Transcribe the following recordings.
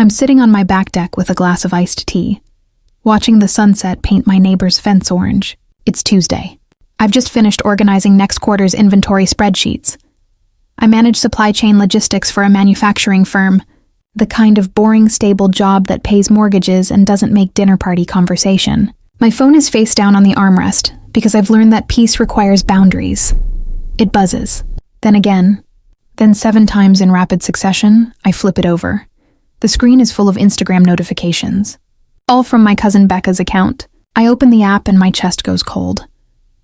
I'm sitting on my back deck with a glass of iced tea, watching the sunset paint my neighbor's fence orange. It's Tuesday. I've just finished organizing next quarter's inventory spreadsheets. I manage supply chain logistics for a manufacturing firm, the kind of boring, stable job that pays mortgages and doesn't make dinner party conversation. My phone is face down on the armrest because I've learned that peace requires boundaries. It buzzes. Then again. Then 7 times in rapid succession, I flip it over. The screen is full of Instagram notifications. All from my cousin Becca's account. I open the app and my chest goes cold.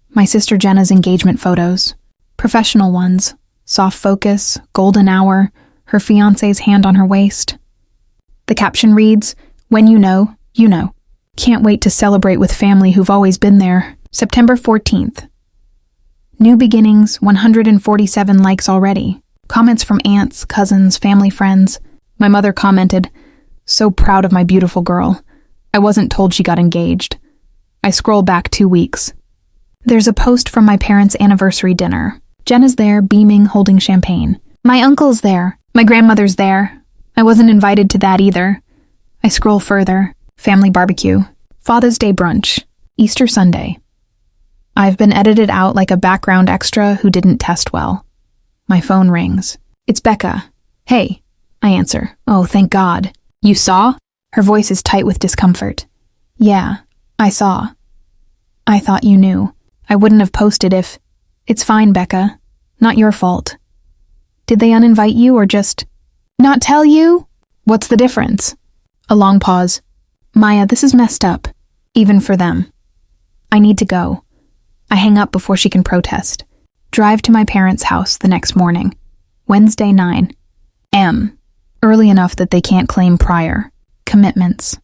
My sister Jenna's engagement photos. Professional ones. Soft focus, golden hour, her fiancé's hand on her waist. The caption reads, "When you know, you know. Can't wait to celebrate with family who've always been there. September 14th. New beginnings, 147 likes already. Comments from aunts, cousins, family friends. My mother commented, "So proud of my beautiful girl. I wasn't told she got engaged." I scroll back 2 weeks. There's a post from my parents' anniversary dinner. Jenna's there, beaming, holding champagne. My uncle's there. My grandmother's there. I wasn't invited to that either. I scroll further. Family barbecue. Father's Day brunch. Easter Sunday. I've been edited out like a background extra who didn't test well. My phone rings. It's Becca. "Hey," I answer. "Oh, thank God. You saw?" Her voice is tight with discomfort. "Yeah, I saw. I thought you knew. I wouldn't have posted if..." "It's fine, Becca. Not your fault. Did they uninvite you or just..." "Not tell you?" "What's the difference?" A long pause. "Maya, this is messed up. Even for them. I need to go." I hang up before she can protest. Drive to my parents' house the next morning. Wednesday 9 a.m. Early enough that they can't claim prior commitments.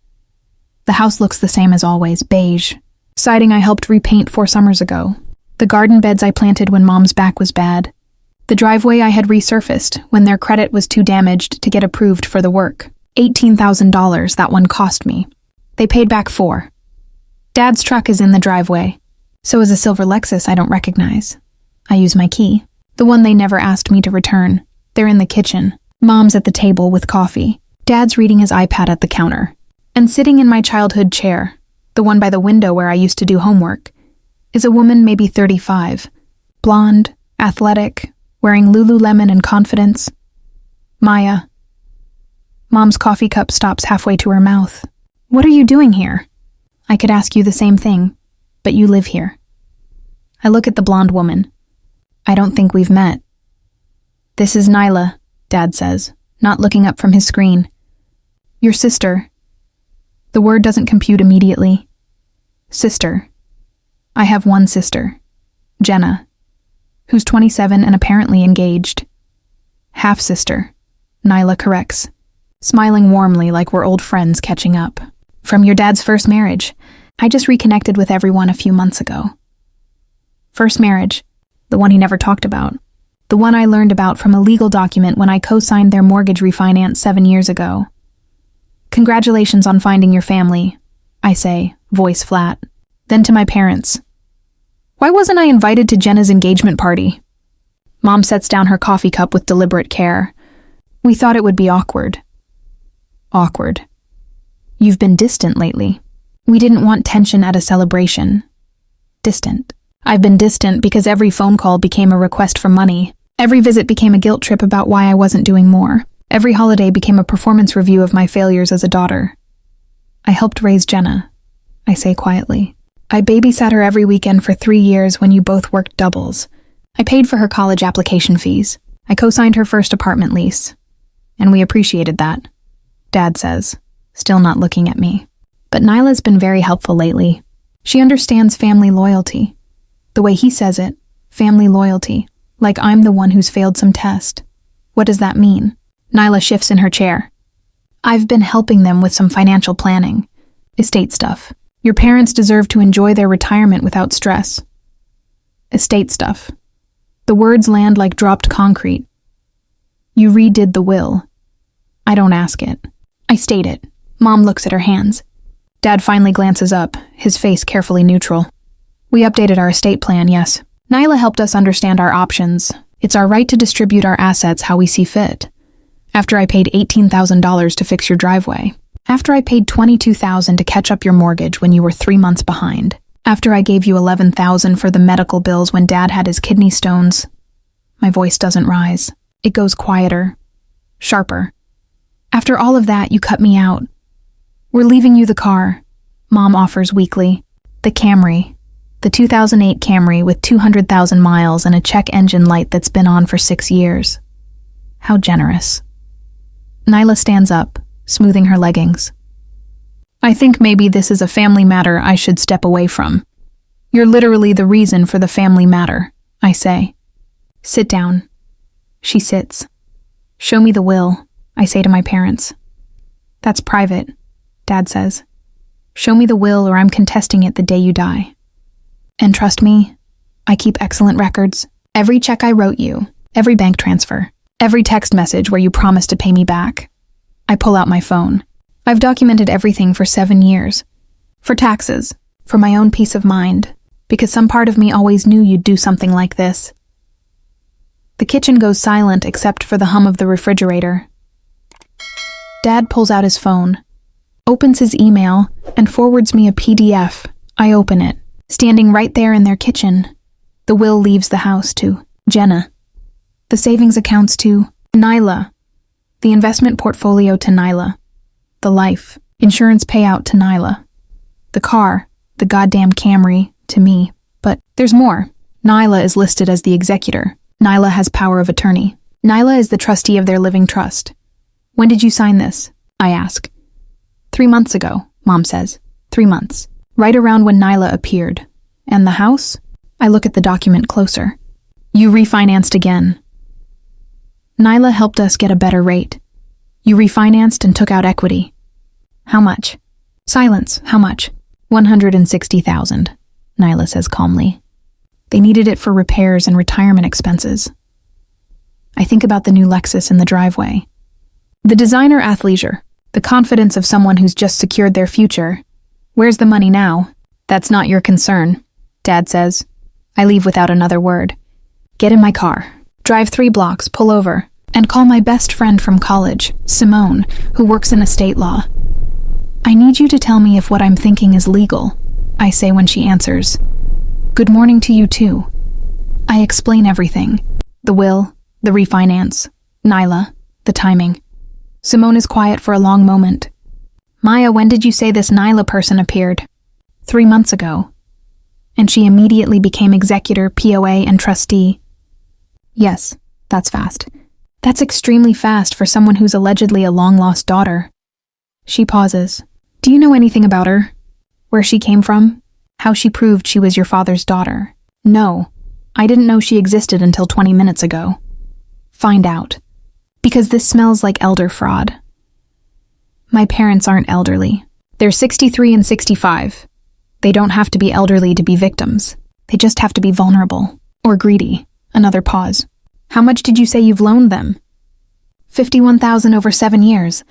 The house looks the same as always, beige. Siding I helped repaint 4 summers ago. The garden beds I planted when Mom's back was bad. The driveway I had resurfaced when their credit was too damaged to get approved for the work. $18,000 that one cost me. They paid back 4. Dad's truck is in the driveway. So is a silver Lexus I don't recognize. I use my key. The one they never asked me to return. They're in the kitchen. Mom's at the table with coffee. Dad's reading his iPad at the counter. And sitting in my childhood chair, the one by the window where I used to do homework, is a woman maybe 35. Blonde, athletic, wearing Lululemon and confidence. Maya. Mom's coffee cup stops halfway to her mouth. "What are you doing here?" "I could ask you the same thing, but you live here." I look at the blonde woman. "I don't think we've met." "This is Nyla," Dad says, not looking up from his screen. "Your sister." The word doesn't compute immediately. Sister. I have one sister, Jenna, who's 27 and apparently engaged. Half-sister, Nyla corrects, smiling warmly like we're old friends catching up. "From your dad's first marriage. I just reconnected with everyone a few months ago." First marriage, the one he never talked about. The one I learned about from a legal document when I co-signed their mortgage refinance 7 years ago. "Congratulations on finding your family," I say, voice flat. Then to my parents. "Why wasn't I invited to Jenna's engagement party?" Mom sets down her coffee cup with deliberate care. "We thought it would be awkward." Awkward. "You've been distant lately." "We didn't want tension at a celebration." Distant. I've been distant because every phone call became a request for money. Every visit became a guilt trip about why I wasn't doing more. Every holiday became a performance review of my failures as a daughter. "I helped raise Jenna," I say quietly. "I babysat her every weekend for 3 years when you both worked doubles. I paid for her college application fees. I co-signed her first apartment lease. And we appreciated that," Dad says, still not looking at me. "But Nyla's been very helpful lately. She understands family loyalty. The way he says it, family loyalty, like I'm the one who's failed some test. What does that mean?" Nyla shifts in her chair. "I've been helping them with some financial planning. Estate stuff. Your parents deserve to enjoy their retirement without stress." Estate stuff. The words land like dropped concrete. "You redid the will." I don't ask it. I state it. Mom looks at her hands. Dad finally glances up, his face carefully neutral. "We updated our estate plan, yes. Nyla helped us understand our options. It's our right to distribute our assets how we see fit. After I paid $18,000 to fix your driveway. After I paid $22,000 to catch up your mortgage when you were 3 months behind. After I gave you $11,000 for the medical bills when Dad had his kidney stones. My voice doesn't rise. It goes quieter, sharper. After all of that, you cut me out. We're leaving you the car, Mom offers weakly. The Camry. The 2008 Camry with 200,000 miles and a check engine light that's been on for 6 years. How generous. Nyla stands up, smoothing her leggings. I think maybe this is a family matter I should step away from. You're literally the reason for the family matter, I say. Sit down. She sits. Show me the will, I say to my parents. That's private, Dad says. Show me the will or I'm contesting it the day you die. And trust me, I keep excellent records. Every check I wrote you, every bank transfer, every text message where you promised to pay me back. I pull out my phone. I've documented everything for 7 years. For taxes, for my own peace of mind, because some part of me always knew you'd do something like this. The kitchen goes silent except for the hum of the refrigerator. Dad pulls out his phone, opens his email, and forwards me a PDF. I open it. Standing right there in their kitchen. The will leaves the house to Jenna. The savings accounts to Nyla. The investment portfolio to Nyla. The life insurance payout to Nyla. The car, the goddamn Camry, to me. But there's more. Nyla is listed as the executor. Nyla has power of attorney. Nyla is the trustee of their living trust. When did you sign this? I ask. 3 months ago, Mom says. 3 months. Right around when Nyla appeared. And the house? I look at the document closer. You refinanced again. Nyla helped us get a better rate. You refinanced and took out equity. How much? Silence. How much? $160,000, Nyla says calmly. They needed it for repairs and retirement expenses. I think about the new Lexus in the driveway. The designer athleisure, the confidence of someone who's just secured their future. Where's the money now? That's not your concern, Dad says. I leave without another word. Get in my car, drive 3 blocks, pull over, and call my best friend from college, Simone, who works in estate law. I need you to tell me if what I'm thinking is legal, I say when she answers. Good morning to you too. I explain everything. The will, the refinance, Nyla, the timing. Simone is quiet for a long moment. Maya, when did you say this Nyla person appeared? 3 months ago. And she immediately became executor, POA, and trustee. Yes, that's fast. That's extremely fast for someone who's allegedly a long-lost daughter. She pauses. Do you know anything about her? Where she came from? How she proved she was your father's daughter? No, I didn't know she existed until 20 minutes ago. Find out. Because this smells like elder fraud. My parents aren't elderly. They're 63 and 65. They don't have to be elderly to be victims. They just have to be vulnerable. Or greedy. Another pause. How much did you say you've loaned them? $51,000 over 7 years.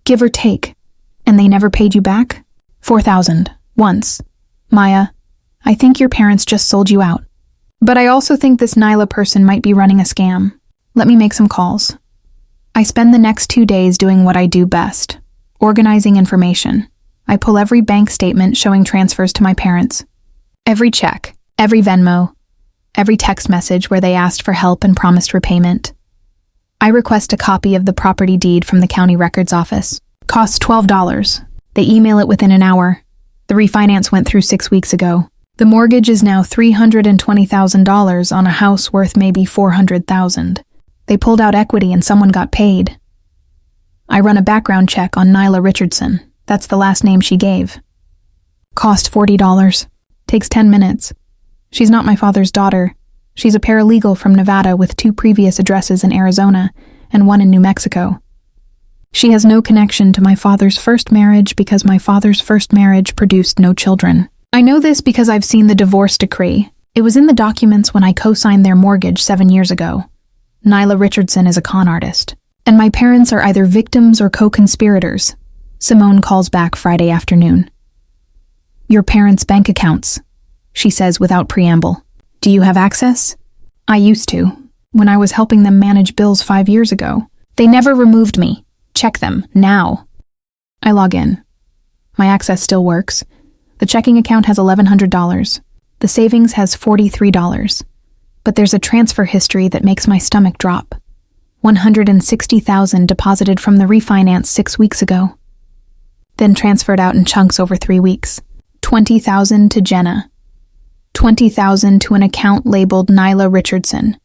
Give or take. And they never paid you back? $4,000. Once. Maya, I think your parents just sold you out. But I also think this Nyla person might be running a scam. Let me make some calls. I spend the next 2 days doing what I do best. Organizing information. I pull every bank statement showing transfers to my parents. Every check, every Venmo, every text message where they asked for help and promised repayment. I request a copy of the property deed from the county records office. Costs $12. They email it within an hour. The refinance went through 6 weeks ago. The mortgage is now $320,000 on a house worth maybe $400,000. They pulled out equity and someone got paid. I run a background check on Nyla Richardson. That's the last name she gave. Cost $40. Takes 10 minutes. She's not my father's daughter. She's a paralegal from Nevada with 2 previous addresses in Arizona and 1 in New Mexico. She has no connection to my father's first marriage because my father's first marriage produced no children. I know this because I've seen the divorce decree. It was in the documents when I co-signed their mortgage 7 years ago. Nyla Richardson is a con artist, and my parents are either victims or co-conspirators. Simone calls back Friday afternoon. Your parents' bank accounts, she says without preamble. Do you have access? I used to, when I was helping them manage bills 5 years ago. They never removed me. Check them, now. I log in. My access still works. The checking account has $1,100. The savings has $43. But there's a transfer history that makes my stomach drop. $160,000 deposited from the refinance 6 weeks ago. Then transferred out in chunks over 3 weeks. $20,000 to Jenna. $20,000 to an account labeled Nyla Richardson.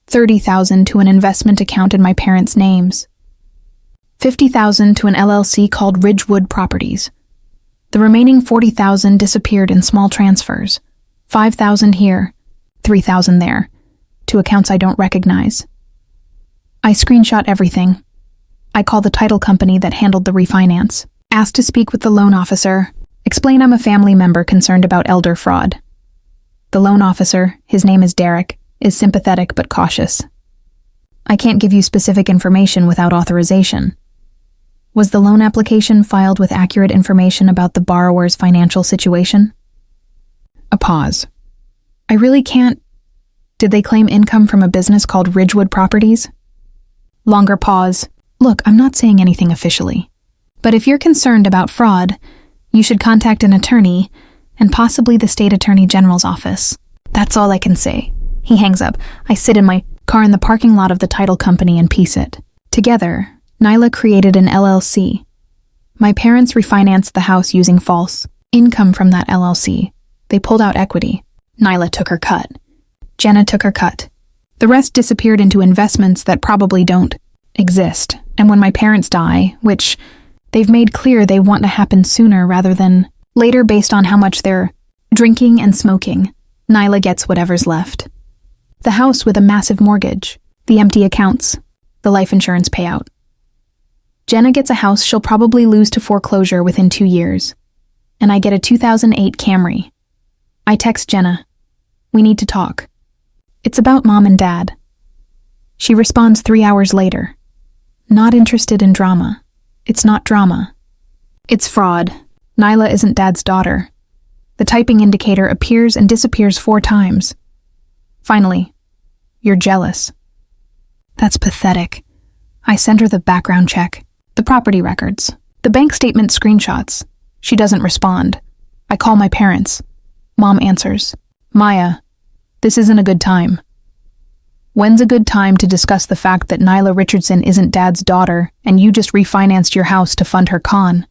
$30,000 to an investment account in my parents' names. $50,000 to an LLC called Ridgewood Properties. The remaining $40,000 disappeared in small transfers. $5,000 here, $3,000 there, to accounts I don't recognize. I screenshot everything. I call the title company that handled the refinance, ask to speak with the loan officer, explain I'm a family member concerned about elder fraud. The loan officer, his name is Derek, is sympathetic but cautious. I can't give you specific information without authorization. Was the loan application filed with accurate information about the borrower's financial situation? A pause. I really can't. Did they claim income from a business called Ridgewood Properties? Longer pause. Look, I'm not saying anything officially. But if you're concerned about fraud, you should contact an attorney and possibly the state attorney general's office. That's all I can say. He hangs up. I sit in my car in the parking lot of the title company and piece it. Together, Nyla created an LLC. My parents refinanced the house using false income from that LLC. They pulled out equity. Nyla took her cut. Jenna took her cut. The rest disappeared into investments that probably don't exist. And when my parents die, which they've made clear they want to happen sooner rather than later based on how much they're drinking and smoking, Nyla gets whatever's left. The house with a massive mortgage, the empty accounts, the life insurance payout. Jenna gets a house she'll probably lose to foreclosure within 2 years. And I get a 2008 Camry. I text Jenna. We need to talk. It's about Mom and Dad. She responds 3 hours later. Not interested in drama. It's not drama. It's fraud. Nyla isn't Dad's daughter. The typing indicator appears and disappears 4 times. Finally, you're jealous. That's pathetic. I send her the background check, the property records, the bank statement screenshots. She doesn't respond. I call my parents. Mom answers. Maya, this isn't a good time. When's a good time to discuss the fact that Nyla Richardson isn't Dad's daughter and you just refinanced your house to fund her con?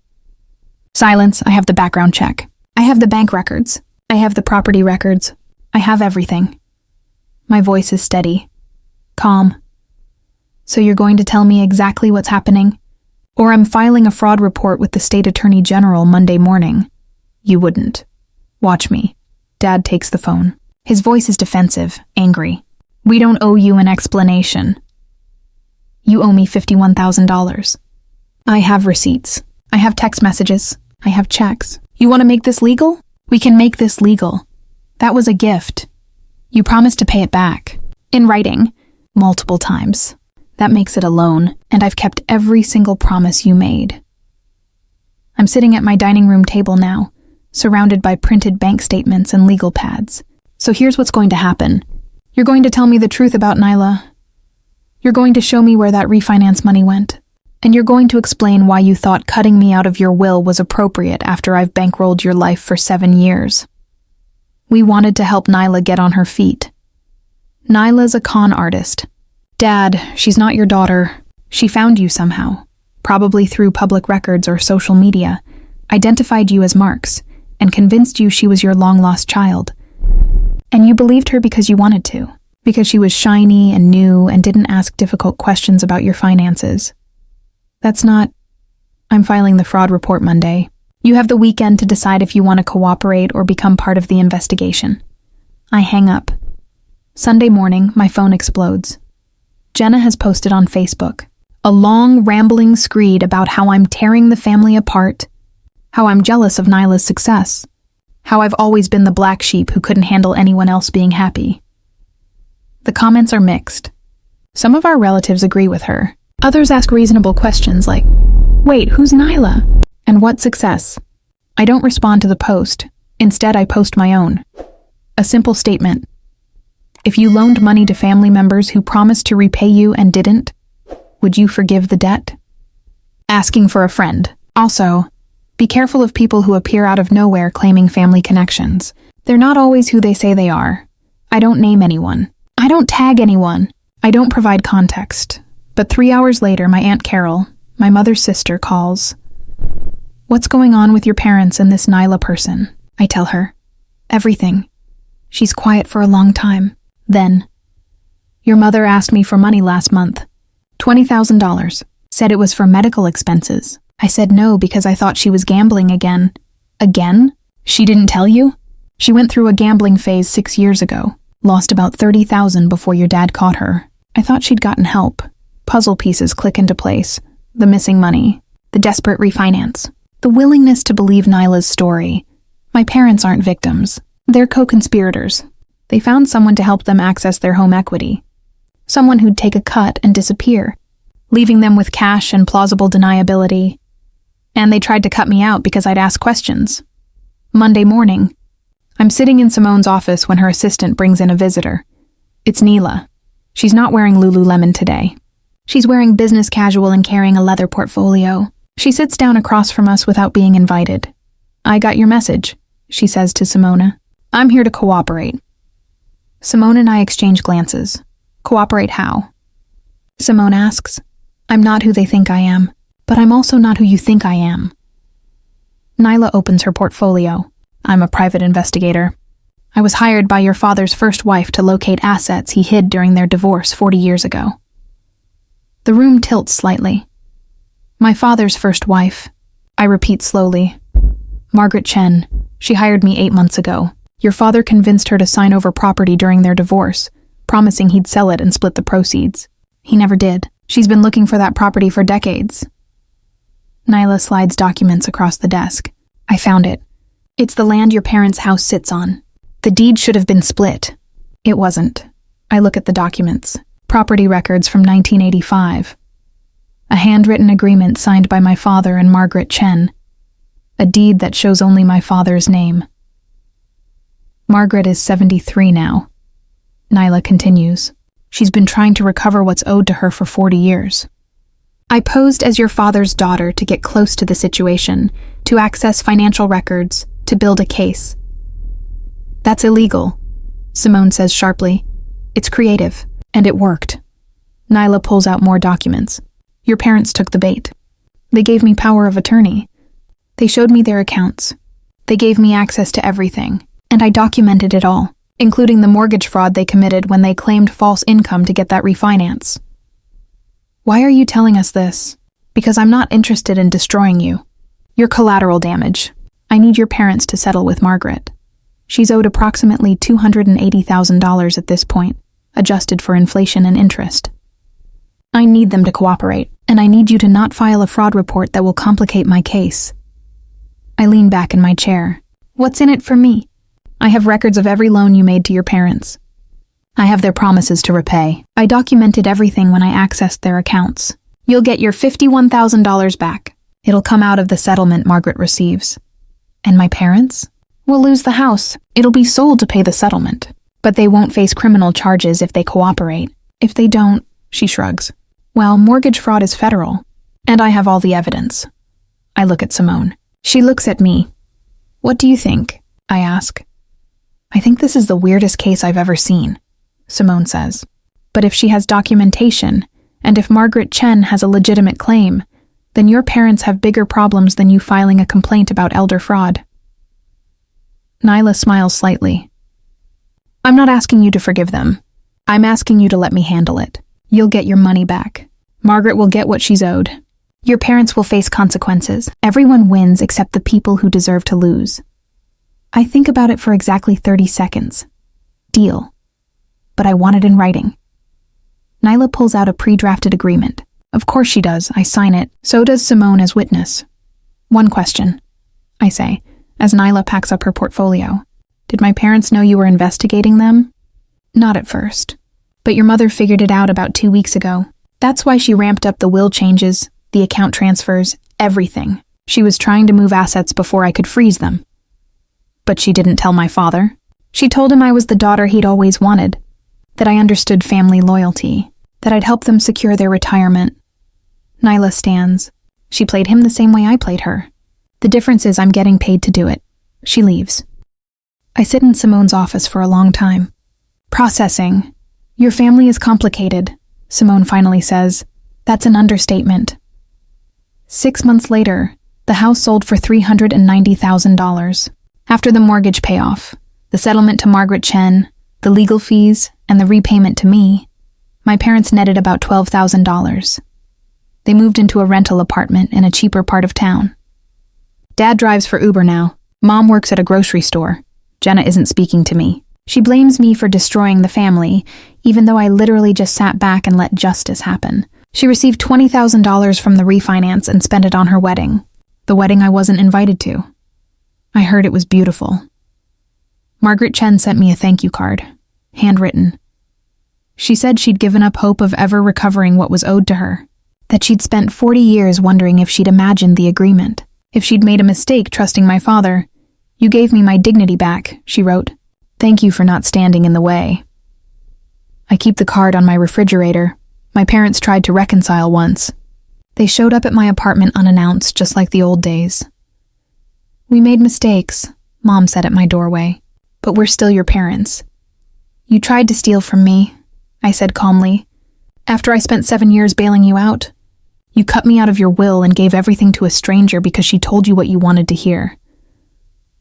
Silence. I have the background check. I have the bank records. I have the property records. I have everything. My voice is steady, calm. So you're going to tell me exactly what's happening? Or I'm filing a fraud report with the state attorney general Monday morning. You wouldn't. Watch me. Dad takes the phone. His voice is defensive, angry. We don't owe you an explanation. You owe me $51,000. I have receipts. I have text messages. I have checks. You want to make this legal? We can make this legal. That was a gift. You promised to pay it back. In writing. Multiple times. That makes it a loan, and I've kept every single promise you made. I'm sitting at my dining room table now, surrounded by printed bank statements and legal pads. So here's what's going to happen. You're going to tell me the truth about Nyla. You're going to show me where that refinance money went. And you're going to explain why you thought cutting me out of your will was appropriate after I've bankrolled your life for 7 years. We wanted to help Nyla get on her feet. Nyla's a con artist. Dad, she's not your daughter. She found you somehow, probably through public records or social media, identified you as Mark's, and convinced you she was your long-lost child. And you believed her because you wanted to, because she was shiny and new and didn't ask difficult questions about your finances. That's not... I'm filing the fraud report Monday. You have the weekend to decide if you want to cooperate or become part of the investigation. I hang up. Sunday morning, my phone explodes. Jenna has posted on Facebook a long, rambling screed about how I'm tearing the family apart, how I'm jealous of Nyla's success, how I've always been the black sheep who couldn't handle anyone else being happy. The comments are mixed. Some of our relatives agree with her. Others ask reasonable questions like, wait, who's Nyla? And what success? I don't respond to the post. Instead, I post my own. A simple statement. If you loaned money to family members who promised to repay you and didn't, would Would you forgive the debt? Asking for a friend. Also, be careful of people who appear out of nowhere claiming family connections. They're not always who they say they are. I don't name anyone. I don't tag anyone. I don't provide context. But 3 hours later, my Aunt Carol, my mother's sister, calls. What's going on with your parents and this Nyla person? I tell her. Everything. She's quiet for a long time. Then, your mother asked me for money last month. $20,000. Said it was for medical expenses. I said no because I thought she was gambling again. Again? She didn't tell you? She went through a gambling phase 6 years ago. Lost about $30,000 before your dad caught her. I thought she'd gotten help. Puzzle pieces click into place. The missing money. The desperate refinance. The willingness to believe Nyla's story. My parents aren't victims. They're co-conspirators. They found someone to help them access their home equity. Someone who'd take a cut and disappear, leaving them with cash and plausible deniability. And they tried to cut me out because I'd ask questions. Monday morning, I'm sitting in Simone's office when her assistant brings in a visitor. It's Nyla. She's not wearing Lululemon today. She's wearing business casual and carrying a leather portfolio. She sits down across from us without being invited. I got your message, she says to Simona. I'm here to cooperate. Simone and I exchange glances. Cooperate how? Simone asks. I'm not who they think I am, but I'm also not who you think I am. Nyla opens her portfolio. I'm a private investigator. I was hired by your father's first wife to locate assets he hid during their divorce 40 years ago. The room tilts slightly. My father's first wife. I repeat slowly. Margaret Chen. She hired me 8 months ago. Your father convinced her to sign over property during their divorce, promising he'd sell it and split the proceeds. He never did. She's been looking for that property for decades. Nyla slides documents across the desk. I found it. It's the land your parents' house sits on. The deed should have been split. It wasn't. I look at the documents. Property records from 1985. A handwritten agreement signed by my father and Margaret Chen. A deed that shows only my father's name. Margaret is 73 now. Nyla continues. She's been trying to recover what's owed to her for 40 years. I posed as your father's daughter to get close to the situation, to access financial records, to build a case. That's illegal, Simone says sharply. It's creative, and it worked. Nyla pulls out more documents. Your parents took the bait. They gave me power of attorney. They showed me their accounts. They gave me access to everything, and I documented it all, including the mortgage fraud they committed when they claimed false income to get that refinance. Why are you telling us this? Because I'm not interested in destroying you. You're collateral damage. I need your parents to settle with Margaret. She's owed approximately $280,000 at this point, adjusted for inflation and interest. I need them to cooperate, and I need you to not file a fraud report that will complicate my case. I lean back in my chair. What's in it for me? I have records of every loan you made to your parents. I have their promises to repay. I documented everything when I accessed their accounts. You'll get your $51,000 back. It'll come out of the settlement Margaret receives. And my parents? We'll lose the house. It'll be sold to pay the settlement. But they won't face criminal charges if they cooperate. If they don't, she shrugs. Well, mortgage fraud is federal. And I have all the evidence. I look at Simone. She looks at me. What do you think? I ask. I think this is the weirdest case I've ever seen, Simone says. But if she has documentation, and if Margaret Chen has a legitimate claim, then your parents have bigger problems than you filing a complaint about elder fraud. Nyla smiles slightly. I'm not asking you to forgive them. I'm asking you to let me handle it. You'll get your money back. Margaret will get what she's owed. Your parents will face consequences. Everyone wins except the people who deserve to lose. I think about it for exactly 30 seconds. Deal. But I want it in writing. Nyla pulls out a pre-drafted agreement. Of course she does. I sign it. So does Simone as witness. One question, I say, as Nyla packs up her portfolio. Did my parents know you were investigating them? Not at first. But your mother figured it out about 2 weeks ago. That's why she ramped up the will changes, the account transfers, everything. She was trying to move assets before I could freeze them. But she didn't tell my father. She told him I was the daughter he'd always wanted, that I understood family loyalty, that I'd help them secure their retirement, Nyla stands. She played him the same way I played her. The difference is I'm getting paid to do it. She leaves. I sit in Simone's office for a long time. Processing. Your family is complicated, Simone finally says. That's an understatement. 6 months later, the house sold for $390,000. After the mortgage payoff, the settlement to Margaret Chen, the legal fees, and the repayment to me, my parents netted about $12,000. They moved into a rental apartment in a cheaper part of town. Dad drives for Uber now. Mom works at a grocery store. Jenna isn't speaking to me. She blames me for destroying the family, even though I literally just sat back and let justice happen. She received $20,000 from the refinance and spent it on her wedding. The wedding I wasn't invited to. I heard it was beautiful. Margaret Chen sent me a thank you card, handwritten. She said she'd given up hope of ever recovering what was owed to her, that she'd spent 40 years wondering if she'd imagined the agreement, if she'd made a mistake trusting my father. You gave me my dignity back, she wrote. Thank you for not standing in the way. I keep the card on my refrigerator. My parents tried to reconcile once. They showed up at my apartment unannounced, just like the old days. We made mistakes, Mom said at my doorway, but we're still your parents. You tried to steal from me, I said calmly. After I spent 7 years bailing you out, you cut me out of your will and gave everything to a stranger because she told you what you wanted to hear.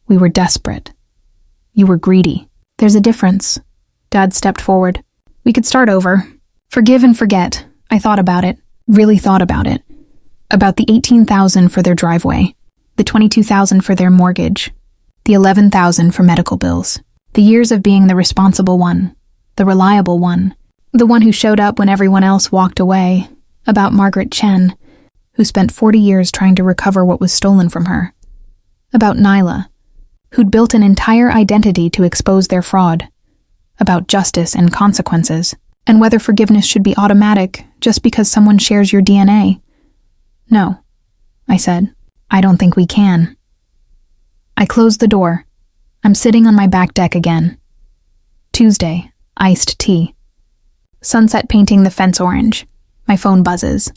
We were desperate. You were greedy. There's a difference. Dad stepped forward. We could start over. Forgive and forget. I thought about it. Really thought about it. About the $18,000 for their driveway, the $22,000 for their mortgage, the $11,000 for medical bills, the years of being the responsible one, the reliable one, the one who showed up when everyone else walked away, about Margaret Chen, who spent 40 years trying to recover what was stolen from her, about Nyla, who'd built an entire identity to expose their fraud, about justice and consequences, and whether forgiveness should be automatic just because someone shares your DNA. No, I said. I don't think we can. I closed the door. I'm sitting on my back deck again. Tuesday, iced tea. Sunset painting the fence orange. My phone buzzes.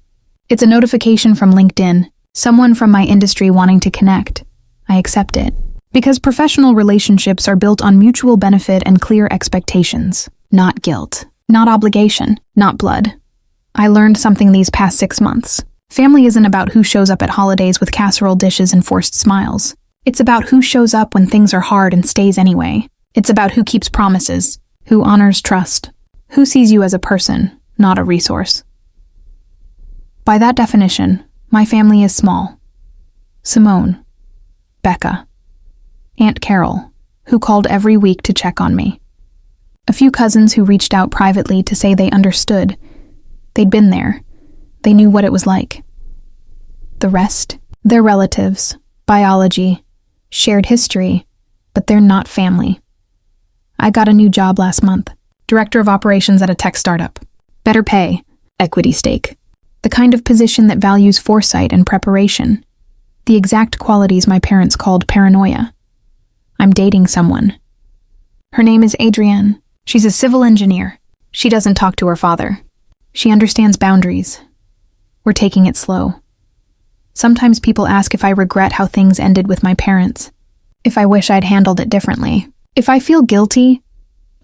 It's a notification from LinkedIn, someone from my industry wanting to connect. I accept it. Because professional relationships are built on mutual benefit and clear expectations, not guilt, not obligation, not blood. I learned something these past 6 months. Family isn't about who shows up at holidays with casserole dishes and forced smiles. It's about who shows up when things are hard and stays anyway. It's about who keeps promises, who honors trust, who sees you as a person, not a resource. By that definition, my family is small. Simone, Becca, Aunt Carol, who called every week to check on me. A few cousins who reached out privately to say they understood. They'd been there. They knew what it was like. The rest, they're relatives, biology, shared history, but they're not family. I got a new job last month, director of operations at a tech startup. Better pay, equity stake. The kind of position that values foresight and preparation. The exact qualities my parents called paranoia. I'm dating someone. Her name is Adrienne. She's a civil engineer. She doesn't talk to her father. She understands boundaries. We're taking it slow. Sometimes people ask if I regret how things ended with my parents, if I wish I'd handled it differently. If I feel guilty,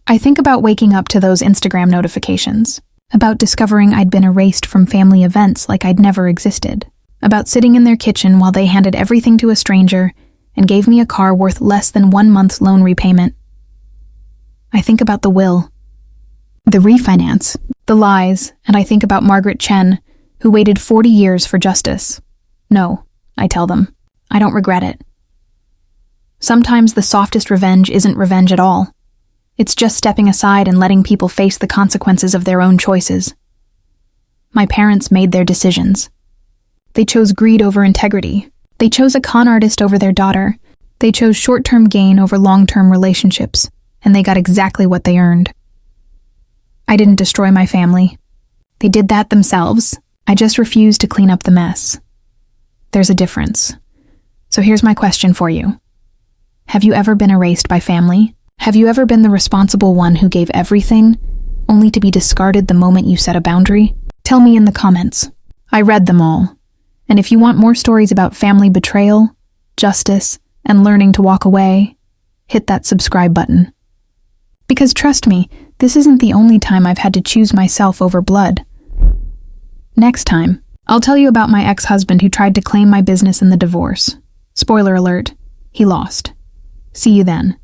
I think about waking up to those Instagram notifications, about discovering I'd been erased from family events like I'd never existed, about sitting in their kitchen while they handed everything to a stranger and gave me a car worth less than 1 month's loan repayment. I think about the will, the refinance, the lies, and I think about Margaret Chen, who waited 40 years for justice. No, I tell them, I don't regret it. Sometimes the softest revenge isn't revenge at all. It's just stepping aside and letting people face the consequences of their own choices. My parents made their decisions. They chose greed over integrity. They chose a con artist over their daughter. They chose short-term gain over long-term relationships, and they got exactly what they earned. I didn't destroy my family. They did that themselves. I just refused to clean up the mess. There's a difference. So here's my question for you. Have you ever been erased by family? Have you ever been the responsible one who gave everything, only to be discarded the moment you set a boundary? Tell me in the comments. I read them all, and if you want more stories about family betrayal, justice, and learning to walk away, hit that subscribe button. Because trust me, this isn't the only time I've had to choose myself over blood. Next time, I'll tell you about my ex-husband who tried to claim my business in the divorce. Spoiler alert, he lost. See you then.